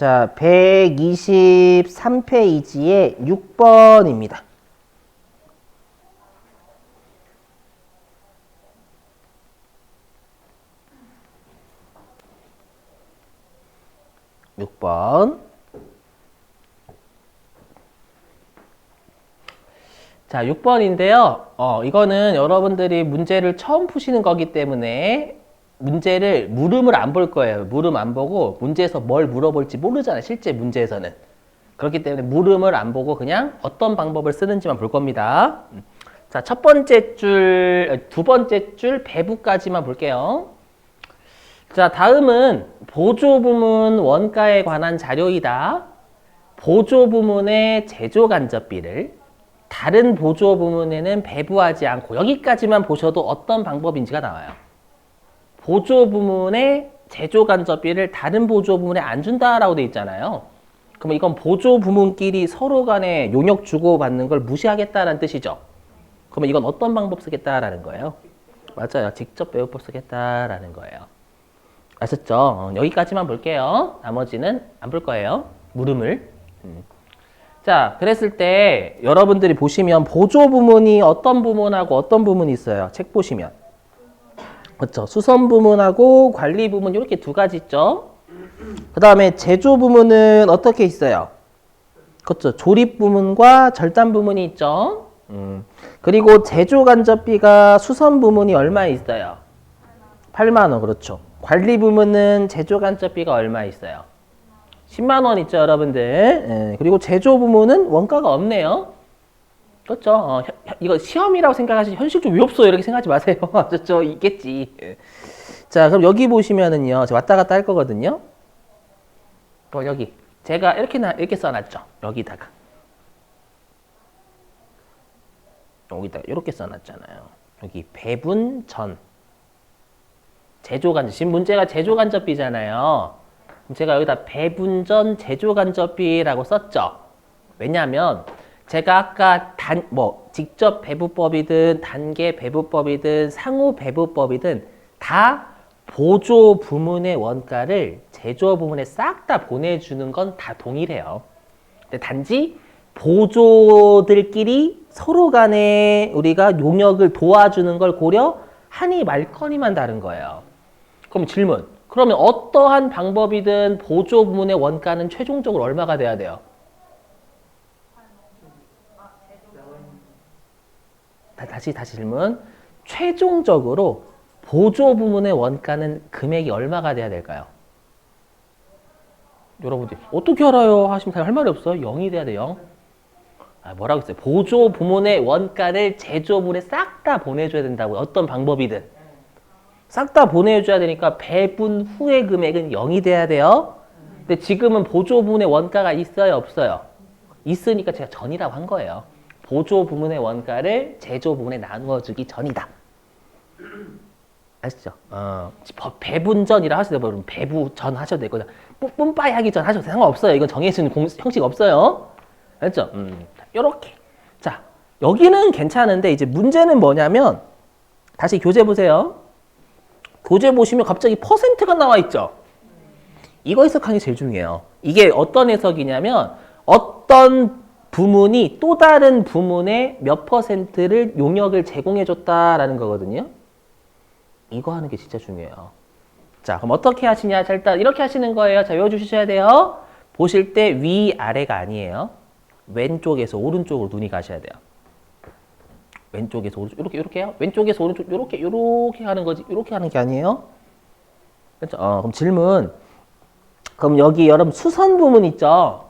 자, 123페이지에 6번입니다. 자, 6번인데요. 이거는 여러분들이 문제를 처음 푸시는 거기 때문에 문제를 물음을 안 볼 거예요. 물음 안 보고 문제에서 뭘 물어볼지 모르잖아요. 실제 문제에서는. 그렇기 때문에 물음을 안 보고 그냥 어떤 방법을 쓰는지만 볼 겁니다. 자, 첫 번째 줄, 두 번째 줄 배부까지만 볼게요. 자, 다음은 보조부문 원가에 관한 자료이다. 보조부문의 제조간접비를 다른 보조부문에는 배부하지 않고 여기까지만 보셔도 어떤 방법인지가 나와요. 보조부문의 제조간접비를 다른 보조부문에 안 준다라고 돼 있잖아요. 그럼 이건 보조부문끼리 서로 간에 용역 주고받는 걸 무시하겠다라는 뜻이죠. 그러면 이건 어떤 방법 쓰겠다라는 거예요? 맞아요. 직접 배우법 쓰겠다라는 거예요. 아셨죠? 여기까지만 볼게요. 나머지는 안 볼 거예요. 물음을. 자, 그랬을 때 여러분들이 보시면 보조부문이 어떤 부문하고 어떤 부문이 있어요. 책 보시면. 그렇죠. 수선부문하고 관리부문 이렇게 두 가지 있죠. 그 다음에 제조부문은 어떻게 있어요? 그렇죠. 조립부문과 절단부문이 있죠. 그리고 제조간접비가 수선부문이 얼마 있어요? 8만 원. 그렇죠. 관리부문은 제조간접비가 얼마 있어요? 10만 원 있죠, 여러분들. 예, 그리고 제조부문은 원가가 없네요. 그렇죠. 이거 시험이라고 생각하시지 현실적으로 왜 없어요? 이렇게 생각하지 마세요. 그렇죠. 있겠지. 예. 자, 그럼 여기 보시면은요. 제가 왔다 갔다 할 거거든요. 여기. 제가 이렇게 써놨죠. 여기다가 이렇게 써놨잖아요. 여기 배분 전. 제조간접. 지금 문제가 제조간접비잖아요. 제가 여기다 배분전 제조간접비라고 썼죠. 왜냐하면 제가 아까 직접 배부법이든 단계 배부법이든 상호 배부법이든 다 보조 부문의 원가를 제조 부문에 싹 다 보내주는 건 다 동일해요. 근데 단지 보조들끼리 서로 간에 우리가 용역을 도와주는 걸 고려하니 말거니만 다른 거예요. 그럼 질문. 그러면 어떠한 방법이든 보조 부문의 원가는 최종적으로 얼마가 돼야 돼요? 다시 질문. 최종적으로 보조 부문의 원가는 금액이 얼마가 돼야 될까요? 여러분들 어떻게 알아요? 하시면 할 말이 없어요. 0이 돼야 돼요. 0. 뭐라고 했어요? 보조 부문의 원가를 제조 부문에 싹 다 보내줘야 된다고요. 어떤 방법이든. 싹 다 보내줘야 되니까 배분 후의 금액은 0이 돼야 돼요. 근데 지금은 보조 부문의 원가가 있어요? 없어요? 있으니까 제가 전이라고 한 거예요. 보조 부문의 원가를 제조 부문에 나누어 주기 전이다. 아시죠? 배분전이라 하셔도 되고 배부전 하셔도 되고 뿜빠이 하기 전 하셔도 상관없어요. 이건 정해진 형식 없어요. 알죠? 요렇게. 자, 여기는 괜찮은데 이제 문제는 뭐냐면 다시 교재 보세요. 교재 보시면 갑자기 퍼센트가 나와 있죠. 이거 해석하는 게 제일 중요해요. 이게 어떤 해석이냐면 어떤 부문이 또 다른 부문에 몇 퍼센트를 용역을 제공해 줬다라는 거거든요. 이거 하는 게 진짜 중요해요. 자, 그럼 어떻게 하시냐? 자, 일단 이렇게 하시는 거예요. 자, 외워주셔야 돼요. 보실 때 위아래가 아니에요. 왼쪽에서 오른쪽으로 눈이 가셔야 돼요. 왼쪽에서 오른쪽 이렇게 해요. 왼쪽에서 오른쪽 이렇게 하는 거지. 이렇게 하는 게 아니에요. 그렇죠? 그럼 질문. 그럼 여기 여러분 수선 부문 있죠?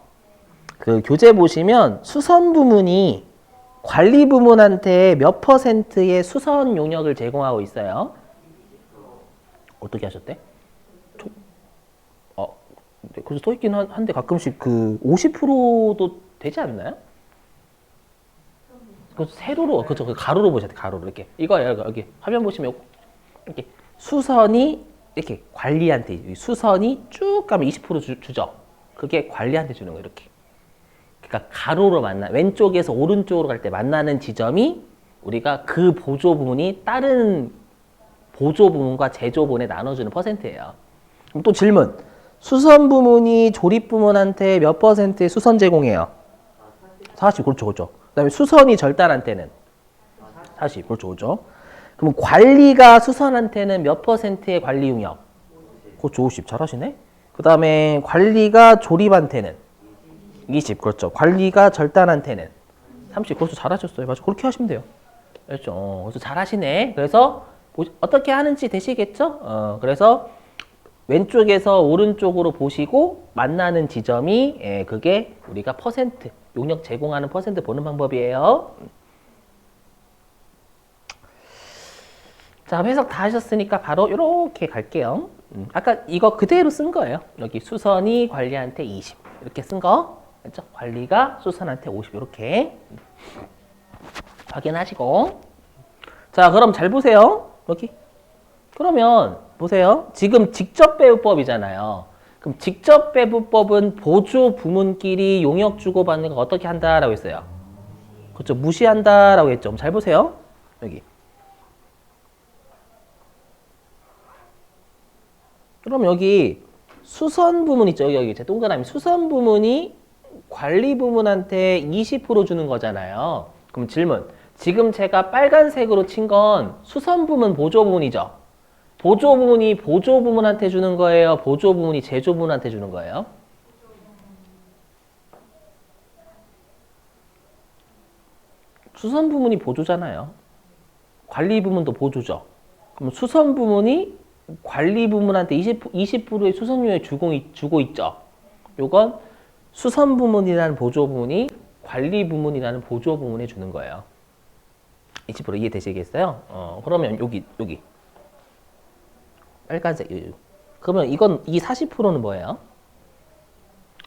그 교재 보시면 수선 부문이 관리 부문한테 몇 퍼센트의 수선 용역을 제공하고 있어요? 어떻게 하셨대? 그래서 써 있긴 한데 가끔씩 그 50%도 되지 않나요? 그 세로로, 그렇죠. 그 가로로 보셔야 돼, 가로로. 이렇게. 이거예요, 여기. 화면 보시면, 이렇게. 수선이, 이렇게 관리한테, 수선이 쭉 가면 20% 주죠. 그게 관리한테 주는 거예요, 이렇게. 그러니까 가로로 왼쪽에서 오른쪽으로 갈 때 만나는 지점이 우리가 그 보조 부문이 다른 보조 부문과 제조 부문에 나눠주는 퍼센트예요. 그럼 또 질문. 수선 부문이 조립 부문한테 몇 퍼센트의 수선 제공해요? 40, 그렇죠, 그렇죠. 그 다음에 수선이 절단한테는 40, 그렇죠, 그렇죠. 그럼 관리가 수선한테는 몇 퍼센트의 관리 용역? 그렇죠, 50, 잘하시네. 그 다음에 관리가 조립한테는 20, 그렇죠. 관리가 절단한테는 30, 그렇죠, 잘하셨어요. 맞아, 그렇게 하시면 돼요. 그렇죠. 그래서 잘하시네. 그래서 어떻게 하는지 되시겠죠? 그래서 왼쪽에서 오른쪽으로 보시고 만나는 지점이 그게 우리가 퍼센트, 용역 제공하는 퍼센트 보는 방법이에요. 자, 해석 다 하셨으니까 바로 이렇게 갈게요. 아까 이거 그대로 쓴 거예요. 여기 수선이 관리한테 20 이렇게 쓴 거. 그렇죠? 관리가 수선한테 50 이렇게 확인하시고. 자, 그럼 잘 보세요. 여기. 그러면 보세요. 지금 직접배부법이잖아요. 그럼 직접배부법은 보조 부문끼리 용역 주고받는 거 어떻게 한다라고 했어요? 그렇죠. 무시한다라고 했죠. 잘 보세요. 여기. 그럼 여기 수선 부문 있죠. 여기 제 동그라미 수선 부문이 관리 부문한테 20% 주는 거잖아요. 그럼 질문. 지금 제가 빨간색으로 친 건 수선 부문 보조 부문이죠. 보조 부문이 보조 부문한테 주는 거예요? 보조 부문이 제조 부문한테 주는 거예요? 수선 부문이 보조잖아요. 관리 부문도 보조죠. 그럼 수선 부문이 관리 부문한테 20%의 수선료에 주고 있죠. 요건 수선 부문이라는 보조 부문이 관리 부문이라는 보조 부문에 주는 거예요. 20% 이해되시겠어요? 그러면 여기 빨간색. 그러면 이건 이 40%는 뭐예요?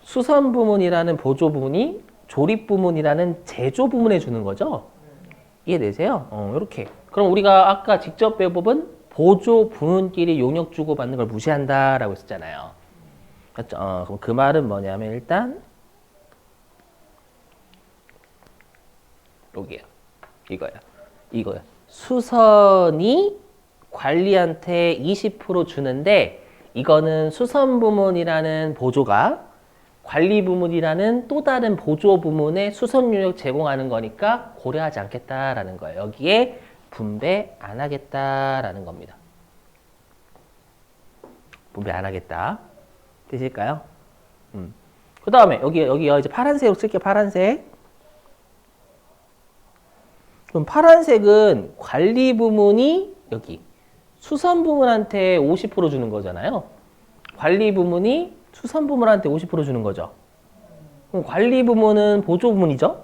수선 부문이라는 보조 부문이 조립 부문이라는 제조 부문에 주는 거죠. 이해되세요? 이렇게. 그럼 우리가 아까 직접 배법은 보조 부문끼리 용역 주고 받는 걸 무시한다라고 했었잖아요. 맞죠? 그럼 그 말은 뭐냐면 일단 여기요. 이거요. 수선이 관리한테 20% 주는데 이거는 수선 부문이라는 보조가 관리 부문이라는 또 다른 보조 부문에 수선 용역 제공하는 거니까 고려하지 않겠다라는 거예요. 여기에 분배 안 하겠다라는 겁니다. 분배 안 하겠다. 되실까요? 그 다음에 여기요. 이제 파란색으로 쓸게요. 파란색. 그럼 파란색은 관리 부문이 여기 수선 부문한테 50% 주는 거잖아요. 관리 부문이 수선 부문한테 50% 주는 거죠. 그럼 관리 부문은 보조 부문이죠.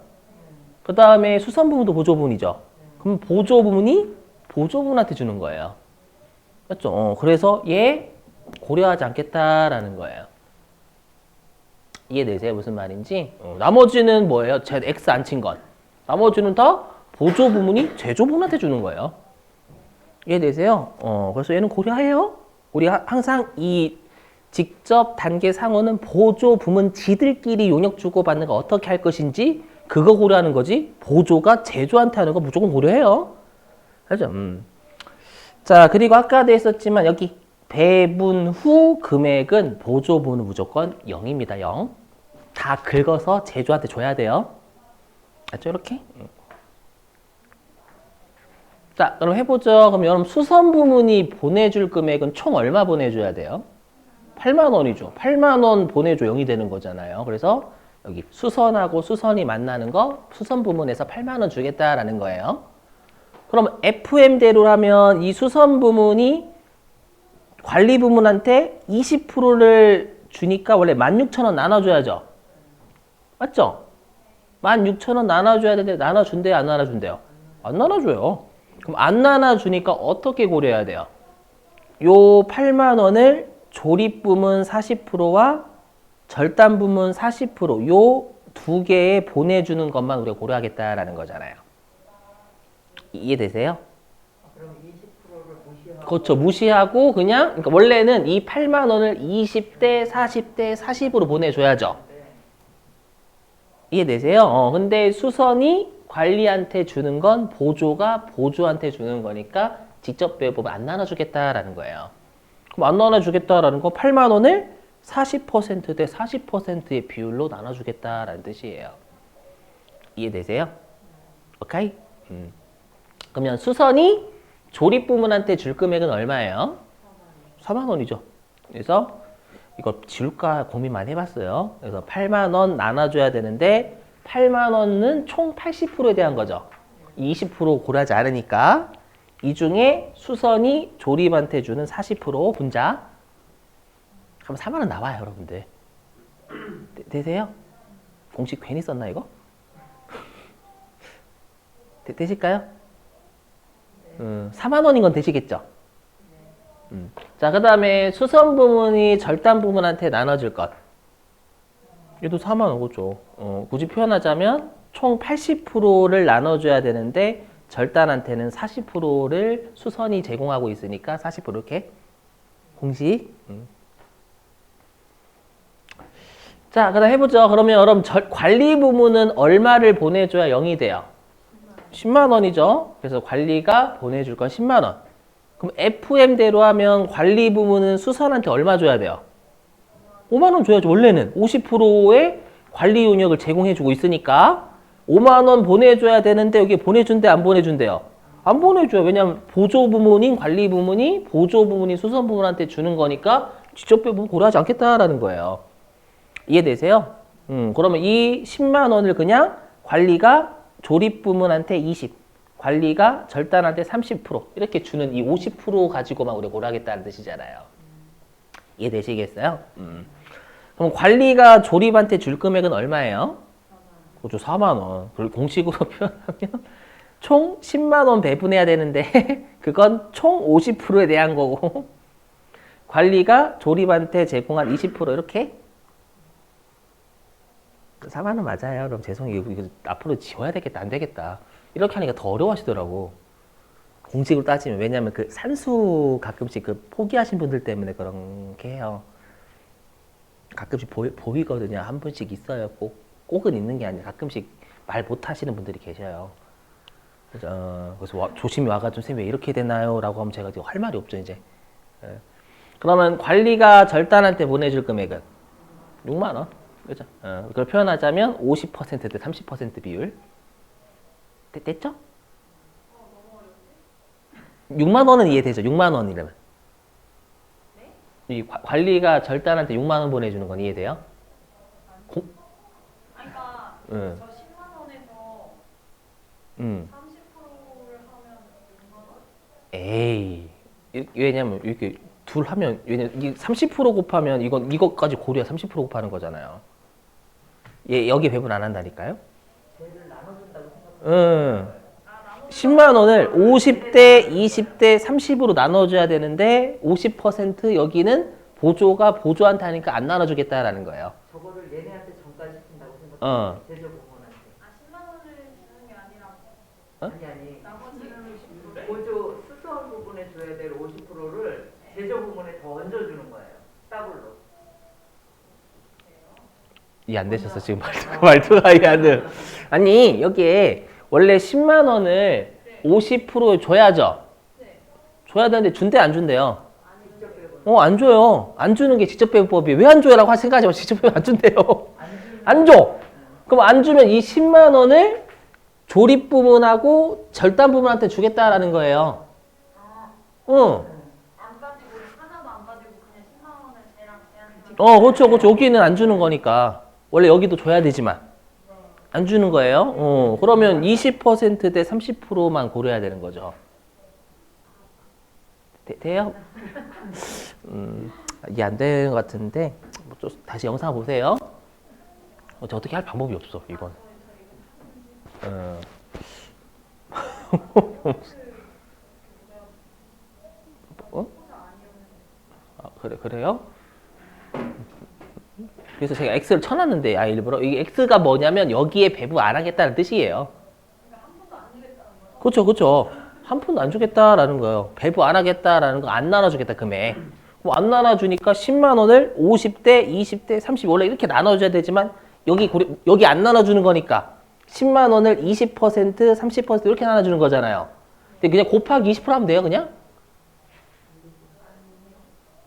그 다음에 수선 부문도 보조 부문이죠. 그럼 보조 부문이 보조 부문한테 주는 거예요. 맞죠? 그래서 얘 고려하지 않겠다라는 거예요. 이해되세요? 무슨 말인지? 나머지는 뭐예요? Z, X 안 친 건. 나머지는 다 보조 부문이 제조 부문한테 주는 거예요. 이해되세요? 그래서 얘는 고려해요. 우리 항상 이 직접 단계 상호는 보조 부문 지들끼리 용역 주고받는 거 어떻게 할 것인지 그거 고려하는 거지 보조가 제조한테 하는 거 무조건 고려해요. 알죠? 자, 그리고 아까도 했었지만 여기 배분 후 금액은 보조 부문은 무조건 0입니다. 0. 다 긁어서 제조한테 줘야 돼요. 알죠? 이렇게. 자, 그럼 해보죠. 그럼 여러분 수선 부문이 보내줄 금액은 총 얼마 보내줘야 돼요? 8만 원이죠. 8만 원 보내줘 0이 되는 거잖아요. 그래서 여기 수선하고 수선이 만나는 거 수선 부문에서 8만 원 주겠다라는 거예요. 그럼 FM대로라면 이 수선 부문이 관리 부문한테 20%를 주니까 원래 16,000원 나눠줘야죠. 맞죠? 16,000원 나눠줘야 되는데 나눠준대요? 안 나눠준대요? 안 나눠줘요. 그럼 안 나눠주니까 어떻게 고려해야 돼요? 요 8만 원을 조립 부문 40%와 절단 부문 40% 요 두 개에 보내주는 것만 우리가 고려하겠다라는 거잖아요. 이해되세요? 그럼 20%를 무시하고 그렇죠. 무시하고 그냥 그러니까 원래는 이 8만 원을 20대, 40대, 40으로 보내줘야죠. 이해되세요? 근데 수선이 관리한테 주는 건 보조가 보조한테 주는 거니까 직접 배보면 안 나눠주겠다라는 거예요. 그럼 안 나눠주겠다라는 거 8만 원을 40%대 40%의 비율로 나눠주겠다라는 뜻이에요. 이해되세요? 오케이? 그러면 수선이 조립 부문한테 줄 금액은 얼마예요? 4만 원이죠. 그래서 이거 지울까 고민 많이 해봤어요. 그래서 8만 원 나눠줘야 되는데 8만 원은 총 80%에 대한 거죠. 20% 고르지 않으니까 이 중에 수선이 조립한테 주는 40% 분자 그럼 4만 원 나와요, 여러분들. 되세요? 공식 괜히 썼나 이거? 되실까요? 4만 원인 건 되시겠죠? 자, 그 다음에 수선 부문이 절단 부문한테 나눠줄 것. 얘도 4만 원, 그렇죠. 굳이 표현하자면 총 80%를 나눠줘야 되는데 절단한테는 40%를 수선이 제공하고 있으니까 40% 이렇게 공식. 자, 그 다음 해보죠. 그러면 여러분 관리 부문은 얼마를 보내줘야 0이 돼요? 10만 원이죠. 그래서 관리가 보내줄 건 10만 원. 그럼 FM대로 하면 관리 부문은 수선한테 얼마 줘야 돼요? 5만 원 줘야죠. 원래는 50%의 관리 용역을 제공해주고 있으니까 5만 원 보내줘야 되는데 여기 보내준대 안 보내준대요? 안 보내줘요. 왜냐하면 보조 부문인 관리 부문이 보조 부문인 수선 부문한테 주는 거니까 직접 배분 고려하지 않겠다라는 거예요. 이해되세요? 그러면 이 10만 원을 그냥 관리가 조립 부문한테 20, 관리가 절단한테 30% 이렇게 주는 이 50% 가지고만 우리가 고려하겠다는 뜻이잖아요. 이해되시겠어요? 그럼 관리가 조립한테 줄 금액은 얼마예요? 그렇죠. 4만 원. 그걸 공식으로 표현하면 총 10만 원 배분해야 되는데 그건 총 50%에 대한 거고 관리가 조립한테 제공한 20% 이렇게 4만 원 맞아요. 그럼 죄송해요. 이거 앞으로 지워야 되겠다. 안 되겠다. 이렇게 하니까 더 어려워하시더라고. 공식으로 따지면. 왜냐면 그 산수 가끔씩 그 포기하신 분들 때문에 그렇게 해요. 가끔씩 보이거든요. 한 분씩 있어요. 꼭은 있는 게 아니라 가끔씩 말 못 하시는 분들이 계셔요. 그래서 조심히 와가지고 선생님 왜 이렇게 되나요? 라고 하면 제가 할 말이 없죠, 이제. 그러면 관리가 절단한테 보내줄 금액은 6만 원. 그죠? 그걸 표현하자면 50%대 30% 비율. 됐죠? 6만 원은 이해되죠? 6만 원이라면. 이 관리가 절단한테 6만 원 보내주는 건 이해돼요? 그러니까 응. 저 10만 원에서 30%를 하면 6만 원? 에이. 왜냐면 이렇게 둘 하면 왜냐면 이게 30% 곱하면 이것까지 고려 30% 곱하는 거잖아요. 얘 여기 배분 안 한다니까요? 쟤를 나눠준다고 생각하면 10만 원을 50대, 20대, 30으로 나눠줘야 되는데 50% 여기는 보조한테 하니까 안 나눠주겠다라는 거예요. 저거를 얘네한테 전가시킨다고 생각하면 제조 부문한테. 10만 원을 주는 게 아니라 아니 나머지는 50%를? 보조 수선 부분에 줘야 될 50%를 제조 부분에 더 얹어주는 거예요. 더블로. 이해 안 되셨어 지금 말투가 이해 안 돼요. 아니 여기에 원래 10만 원을 50% 줘야죠. 줘야 되는데 준대 안 준대요. 안 줘요. 안 주는 게 직접배분법이에요. 왜 안 줘요라고 생각하지 마. 직접배분 안 준대요. 안 줘. 그럼 안 주면 이 10만 원을 조립 부분하고 절단 부분한테 주겠다라는 거예요. 응. 안 빠지고 하나도 안 빠지고 그냥 10만 원을 쟤한테 그렇죠. 여기는 안 주는 거니까. 원래 여기도 줘야 되지만. 안 주는 거예요. 그러면 20%대 30%만 고려해야 되는 거죠. 돼요? 이게 안 되는 것 같은데 다시 영상 보세요. 어떻게 할 방법이 없어 이건. 그래요? 그래서 제가 X를 쳐놨는데 일부러 이 X가 뭐냐면 여기에 배분 안 하겠다는 뜻이에요. 그렇죠. 한 푼도 안 주겠다라는 거예요. 배분 안 하겠다라는 거 안 나눠주겠다 금액. 뭐 안 나눠주니까 10만 원을 50대, 20대, 30 원래 이렇게 나눠줘야 되지만 여기 안 나눠주는 거니까 10만 원을 20%, 30% 이렇게 나눠주는 거잖아요. 근데 그냥 곱하기 20% 하면 돼요, 그냥?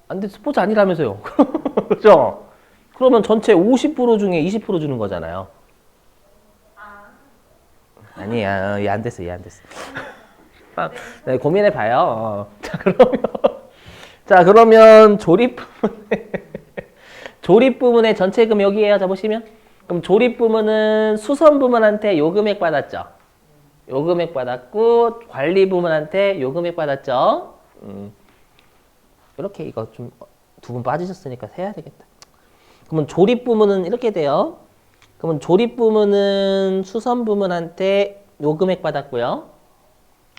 안 돼, 스포츠 아니라면서요. 그죠? 그러면 전체 50% 중에 20% 주는 거잖아요. 아, 아니야, 얘 안 됐어, 얘 안 됐어. 네, 고민해봐요. 자, 그러면 조립 부문의 전체금 여기에요. 자, 보시면. 그럼 조립 부문은 수선 부문한테 요 금액 받았죠. 요 금액 받았고, 관리 부문한테 요 금액 받았죠. 이렇게 이거 좀 두 분 빠지셨으니까 세야 되겠다. 그러면 조립 부문은 이렇게 돼요. 그러면 조립 부문은 수선 부문한테 요 금액 받았고요.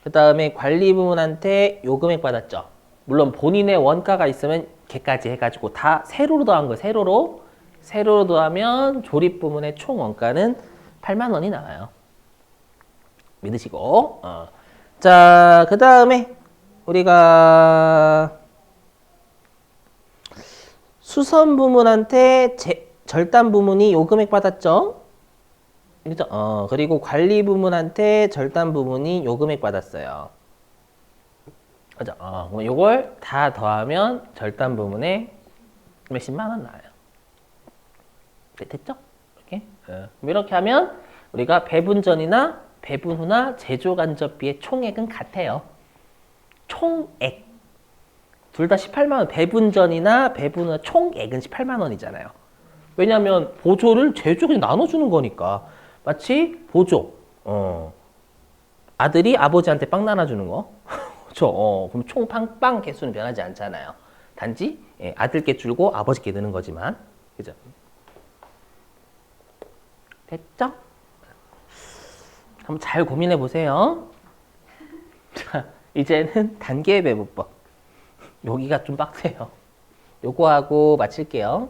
그 다음에 관리 부문한테 요 금액 받았죠. 물론 본인의 원가가 있으면 걔까지 해가지고 다 세로로 더한 거예요. 세로로 더하면 조립 부문의 총 원가는 8만 원이 나와요. 믿으시고. 자, 그 다음에 우리가 수선 부문한테 절단 부문이 요 금액 받았죠. 그죠? 그리고 관리 부문한테 절단 부문이 요 금액 받았어요. 그죠? 그럼 요걸 다 더하면 절단 부문에 몇십만 원 나와요. 네, 됐죠? 이렇게. 그럼 이렇게 하면 우리가 배분 전이나 배분 후나 제조 간접비의 총액은 같아요. 총액. 둘 다 18만 원. 배분 전이나 배분 후나 총액은 18만 원이잖아요. 왜냐하면 보조를 제조 그냥 나눠주는 거니까. 마치 보조. 아들이 아버지한테 빵 나눠주는 거. 그렇죠. 그럼 총 빵 개수는 변하지 않잖아요. 단지 아들께 줄고 아버지께 넣는 거지만. 그죠? 됐죠? 한번 잘 고민해 보세요. 자, 이제는 단계 배분법. 여기가 좀 빡세요. 요거 하고 마칠게요.